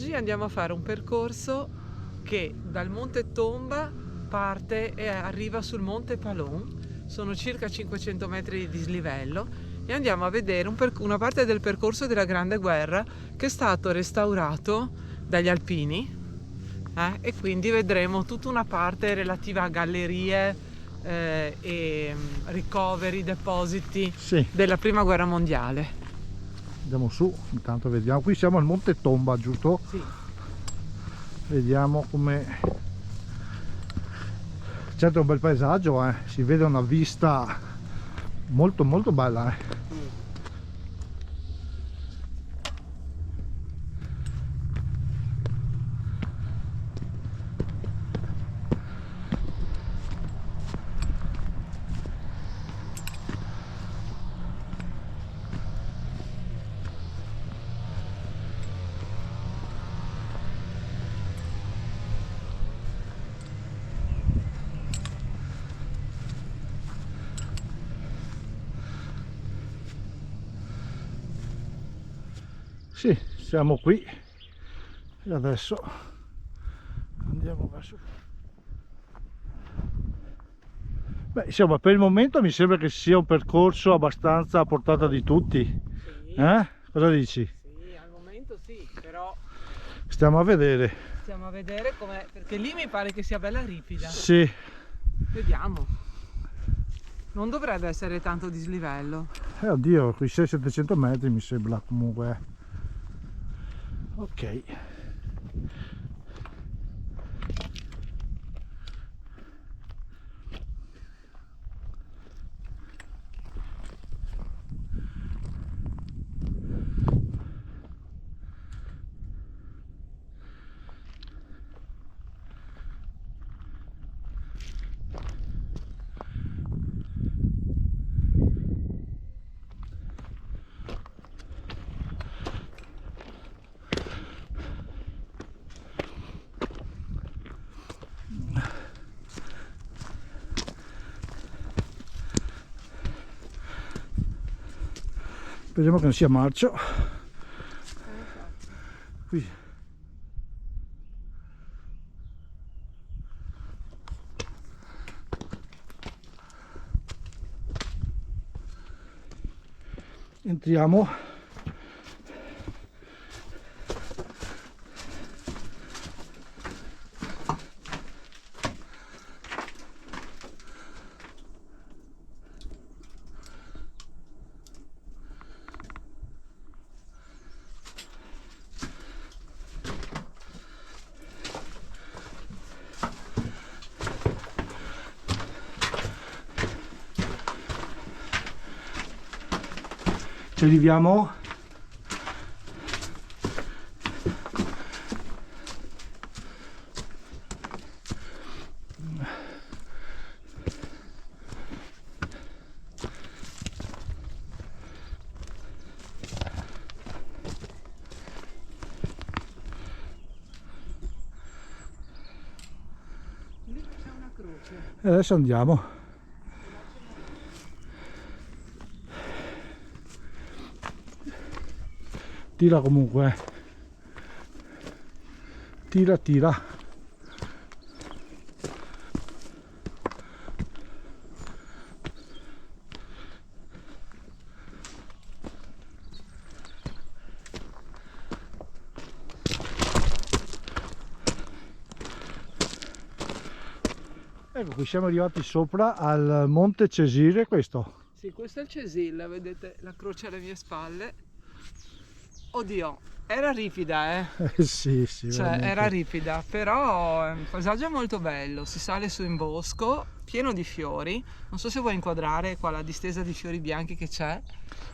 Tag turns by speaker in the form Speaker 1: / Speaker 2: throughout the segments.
Speaker 1: Oggi andiamo a fare un percorso che dal Monte Tomba parte e arriva sul Monte Palon. Sono circa 500 metri di dislivello e andiamo a vedere una parte del percorso della Grande Guerra che è stato restaurato dagli alpini, e quindi vedremo tutta una parte relativa a gallerie e ricoveri, depositi della Prima Guerra Mondiale.
Speaker 2: Andiamo su, intanto vediamo. Qui siamo al Monte Tomba, giusto?
Speaker 1: Sì.
Speaker 2: Vediamo come... Certo è un bel paesaggio, si vede una vista molto molto bella. Sì, siamo qui e adesso andiamo verso... Beh, insomma, per il momento mi sembra che sia un percorso abbastanza a portata di tutti.
Speaker 1: Sì.
Speaker 2: Cosa dici?
Speaker 1: Sì, al momento sì, però
Speaker 2: stiamo a vedere
Speaker 1: com'è, perché lì mi pare che sia bella ripida.
Speaker 2: Sì.
Speaker 1: Vediamo. Non dovrebbe essere tanto dislivello.
Speaker 2: Oddio, qui 600-700 metri mi sembra comunque. Ok. Speriamo che non sia marcio. Qui entriamo. Ci arriviamo.
Speaker 1: Lì c'è una croce.
Speaker 2: E adesso andiamo. Tira comunque. Tira. Ecco, qui siamo arrivati sopra al Monte Cesire, questo.
Speaker 1: Sì, questo è il Cesil, vedete la croce alle mie spalle. Oddio, era ripida,
Speaker 2: Sì,
Speaker 1: cioè
Speaker 2: veramente.
Speaker 1: era ripida, però è un paesaggio molto bello. Si sale su in bosco, pieno di fiori. Non so se vuoi inquadrare qua la distesa di fiori bianchi che c'è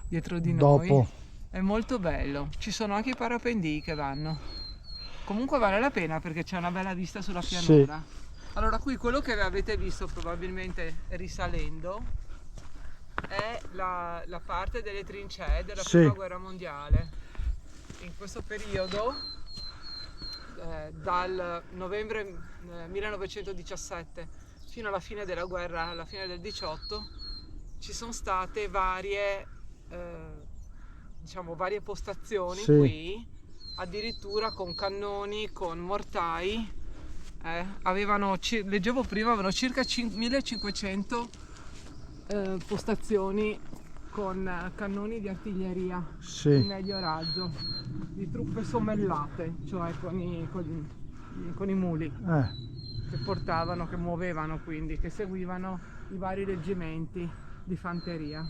Speaker 1: dietro di noi.
Speaker 2: Dopo.
Speaker 1: È molto bello. Ci sono anche i parapendii che vanno. Comunque vale la pena perché c'è una bella vista sulla pianura.
Speaker 2: Sì.
Speaker 1: Allora, qui quello che avete visto probabilmente risalendo è la parte delle trincee della Prima Guerra Mondiale. In questo periodo, dal novembre 1917 fino alla fine della guerra, alla fine del 18, ci sono state varie postazioni qui addirittura con cannoni, con mortai. Leggevo prima, avevano circa 1500 postazioni con cannoni di artiglieria
Speaker 2: Sì.
Speaker 1: di medio raggio, di truppe sommellate, cioè con i muli che portavano, che muovevano, quindi che seguivano i vari reggimenti di fanteria.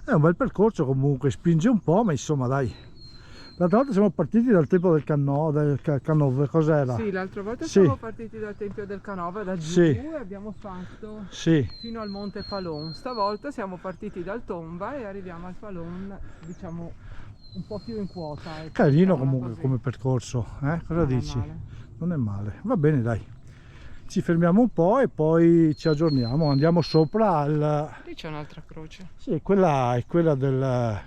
Speaker 2: È un bel percorso comunque, spinge un po', ma insomma dai. L'altra volta siamo partiti dal Tempio del Canove, cos'era?
Speaker 1: Sì, l'altra volta
Speaker 2: Sì.
Speaker 1: siamo partiti dal Tempio del Canove, da giù,
Speaker 2: Sì.
Speaker 1: e abbiamo fatto
Speaker 2: Sì.
Speaker 1: fino al Monte Palon. Stavolta siamo partiti dal Tomba e arriviamo al Palon, diciamo, un po' più in quota. Ecco,
Speaker 2: Carino
Speaker 1: diciamola
Speaker 2: comunque
Speaker 1: così.
Speaker 2: come percorso, Cosa
Speaker 1: Non è
Speaker 2: dici?
Speaker 1: male.
Speaker 2: Non è male, va bene dai. Ci fermiamo un po' e poi ci aggiorniamo, andiamo sopra al...
Speaker 1: Lì c'è un'altra croce.
Speaker 2: Sì, quella è quella del...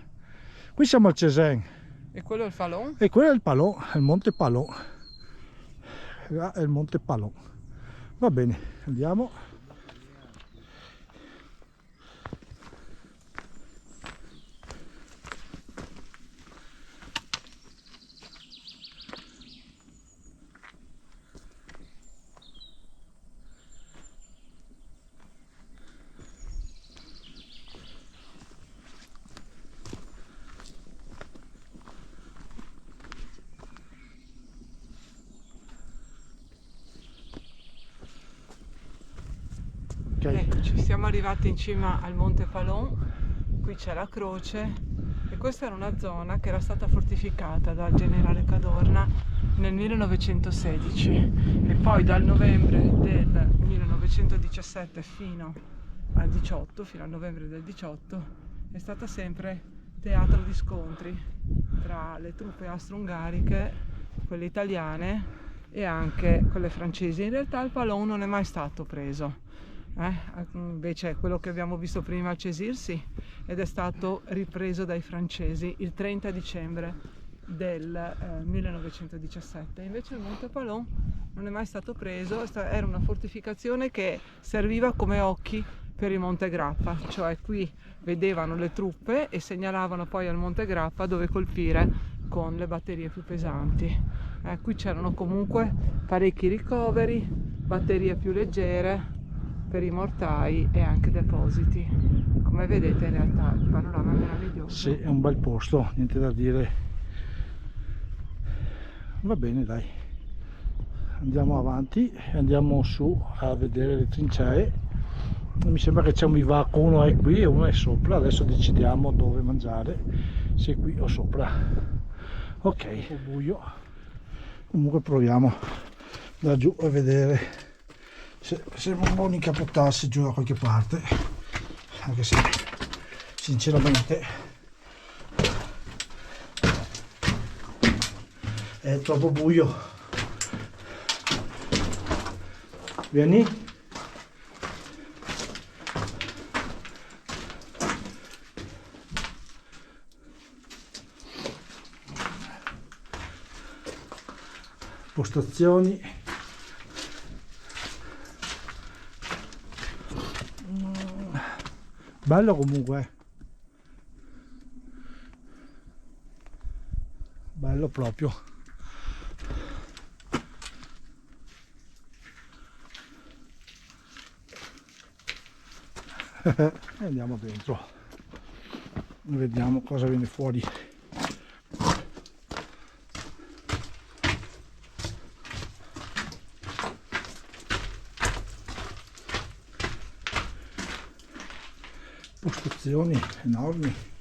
Speaker 2: Qui siamo al Cézanne.
Speaker 1: E quello è il Falon?
Speaker 2: E quello è il Palon, è il Monte Palon. Là è il Monte Palon. Va bene, andiamo.
Speaker 1: Eccoci, siamo arrivati in cima al Monte Palon, qui c'è la croce e questa era una zona che era stata fortificata dal generale Cadorna nel 1916 e poi dal novembre del 1917 fino al 18, fino al novembre del 18, è stata sempre teatro di scontri tra le truppe austro-ungariche, quelle italiane e anche quelle francesi. In realtà il Palon non è mai stato preso. Invece quello che abbiamo visto prima al Césir sì, ed è stato ripreso dai francesi il 30 dicembre del 1917. Invece il Monte Palon non è mai stato preso, era una fortificazione che serviva come occhi per il Monte Grappa, cioè qui vedevano le truppe e segnalavano poi al Monte Grappa dove colpire con le batterie più pesanti. Qui c'erano comunque parecchi ricoveri, batterie più leggere per i mortai e anche depositi. Come vedete in realtà il panorama è meraviglioso.
Speaker 2: Sì, è un bel posto, niente da dire. Va bene dai, andiamo avanti e andiamo su a vedere le trincee. Mi sembra che c'è un bivacco, uno è qui e uno è sopra. Adesso decidiamo dove mangiare, se qui o sopra. Ok, è un po' buio, comunque proviamo da giù a vedere se sembra un buon incapottarsi giù da qualche parte, anche se sinceramente è troppo buio. Vieni. Postazioni. Bello comunque, bello proprio. Andiamo dentro e vediamo cosa viene fuori. Postazioni enormi.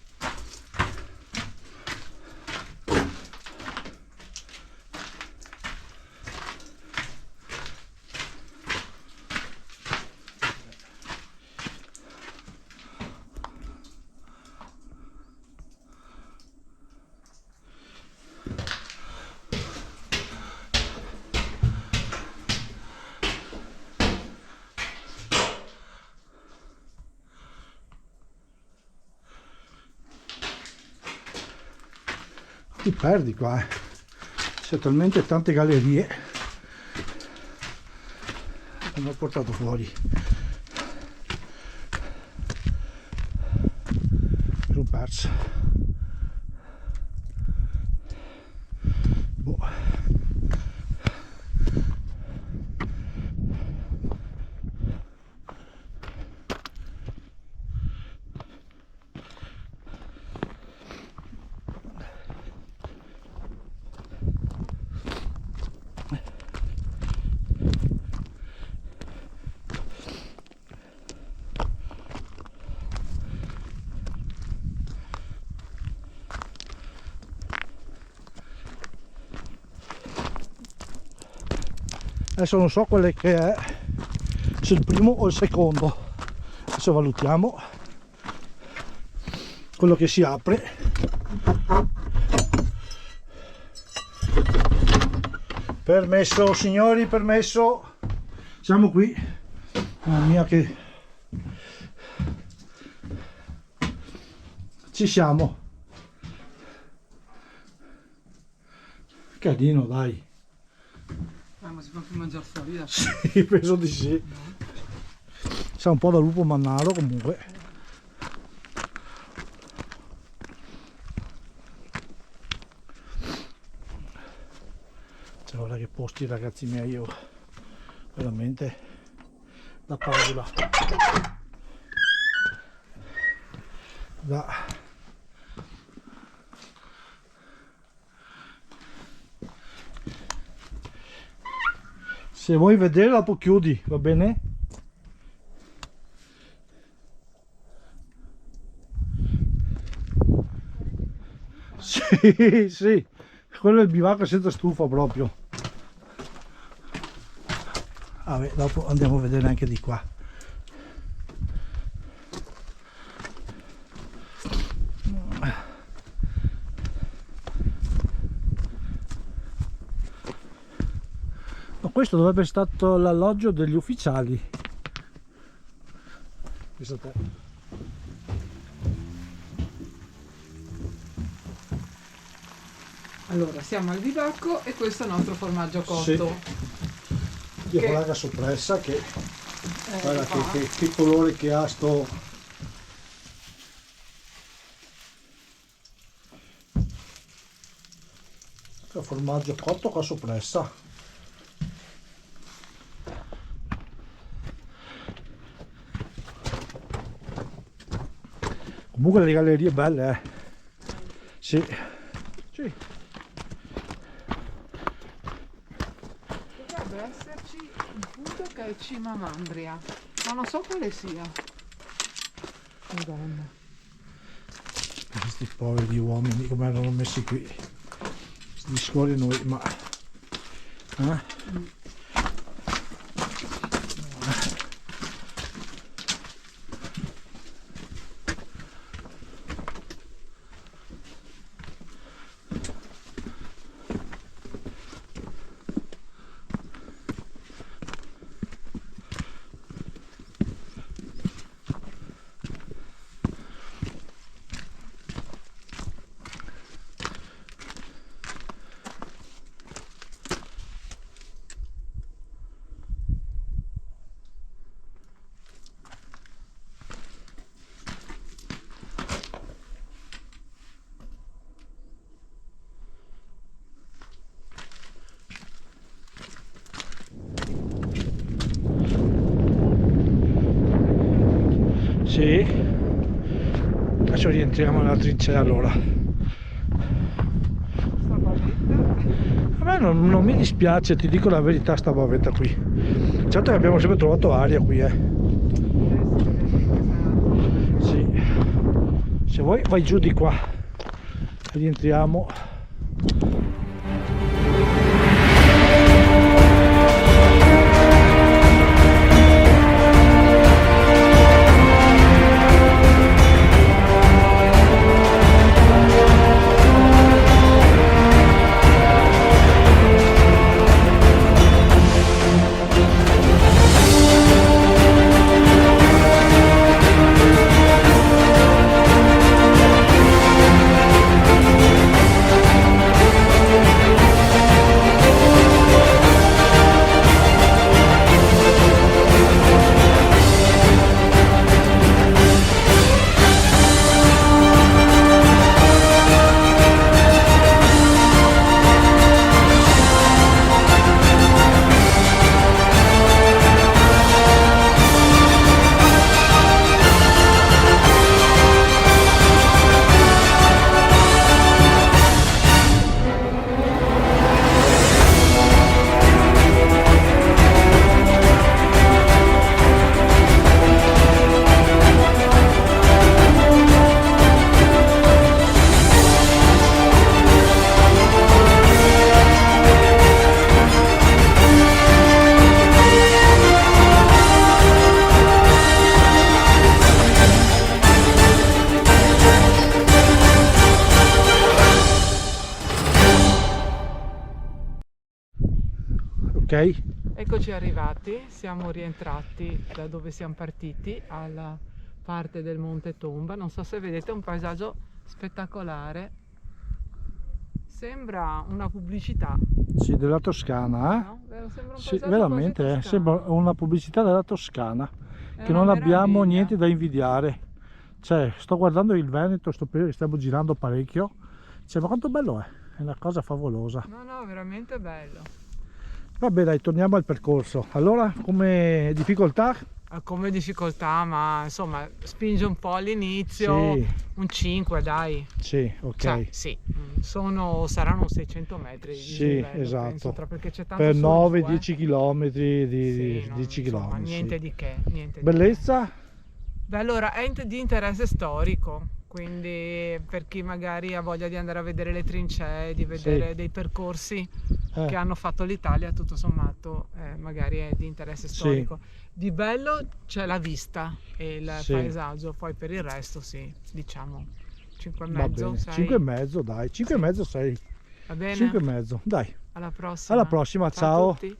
Speaker 2: Ti perdi qua, c'è talmente tante gallerie che mi ho portato fuori. Sono perso. Adesso non so quelle che è, se il primo o il secondo. Adesso valutiamo quello che si apre. Permesso signori, permesso. Siamo qui. Mamma mia che ci siamo. Carino, dai.
Speaker 1: Ma si può anche mangiare fuori da
Speaker 2: Sì, penso di sì. Sa un po' da lupo mannaro comunque. Cioè, ora che posti ragazzi miei, io veramente da paura. Se vuoi vedere dopo chiudi, va bene? Sì, sì, quello è il bivacco senza stufa proprio. Vabbè, dopo andiamo a vedere anche di qua. Ma questo dovrebbe essere stato l'alloggio degli ufficiali. Pensa a te.
Speaker 1: Allora, siamo al bivacco e questo è il nostro formaggio cotto.
Speaker 2: Io con l'aga soppressa che guarda che colore che ha sto. Che formaggio cotto con soppressa. Comunque le gallerie belle, sì. Sì.
Speaker 1: Dovrebbe esserci un punto che è cima Mandria, ma non so quale sia. Madonna.
Speaker 2: Questi poveri uomini come erano messi qui. Sti scuoli noi, ma. Sì, adesso rientriamo nella trincea allora. A me non mi dispiace, ti dico la verità, sta bavetta qui. Certo che abbiamo sempre trovato aria qui, Sì. Se vuoi vai giù di qua. Rientriamo. Ok,
Speaker 1: Eccoci arrivati, siamo rientrati da dove siamo partiti, alla parte del Monte Tomba. Non so se vedete, un paesaggio spettacolare. Sembra una pubblicità,
Speaker 2: sì, della Toscana,
Speaker 1: no? Sembra un
Speaker 2: Sì,
Speaker 1: paesaggio
Speaker 2: veramente,
Speaker 1: quasi
Speaker 2: sembra
Speaker 1: toscano.
Speaker 2: una pubblicità della Toscana,
Speaker 1: È
Speaker 2: che
Speaker 1: una
Speaker 2: non abbiamo
Speaker 1: meraviglia.
Speaker 2: niente da invidiare. Cioè, sto guardando il Veneto, sto periodo che stiamo girando parecchio. Cioè, ma quanto bello è una cosa favolosa.
Speaker 1: No, no, veramente bello.
Speaker 2: Vabbè, dai, torniamo al percorso. Allora, come difficoltà?
Speaker 1: Ha come difficoltà, ma insomma, spinge un po' all'inizio,
Speaker 2: Sì,
Speaker 1: un 5, dai.
Speaker 2: sì,
Speaker 1: Cioè,
Speaker 2: ok.
Speaker 1: sì, saranno 600 metri di
Speaker 2: Sì,
Speaker 1: dislivello, penso,
Speaker 2: esatto.
Speaker 1: perché c'è tanto
Speaker 2: Per
Speaker 1: su e giù,
Speaker 2: 9-10 km di
Speaker 1: Sì,
Speaker 2: 10
Speaker 1: insomma,
Speaker 2: km,
Speaker 1: niente
Speaker 2: sì.
Speaker 1: di che, niente di che.
Speaker 2: Bellezza?
Speaker 1: Beh, allora, è di interesse storico, quindi per chi magari ha voglia di andare a vedere le trincee, di vedere
Speaker 2: Sì.
Speaker 1: dei percorsi che
Speaker 2: Eh,
Speaker 1: hanno fatto l'Italia, tutto sommato, magari è di interesse
Speaker 2: sì,
Speaker 1: storico. Di bello c'è la vista e il
Speaker 2: sì,
Speaker 1: paesaggio, poi per il resto sì, diciamo 5 e
Speaker 2: va
Speaker 1: mezzo,
Speaker 2: bene. 5 e
Speaker 1: 6,
Speaker 2: mezzo, dai. 5 e
Speaker 1: sì,
Speaker 2: mezzo, 6.
Speaker 1: va bene?
Speaker 2: 5 e mezzo, dai.
Speaker 1: Alla
Speaker 2: Alla
Speaker 1: prossima.
Speaker 2: prossima,
Speaker 1: Ciao a
Speaker 2: ciao.
Speaker 1: tutti.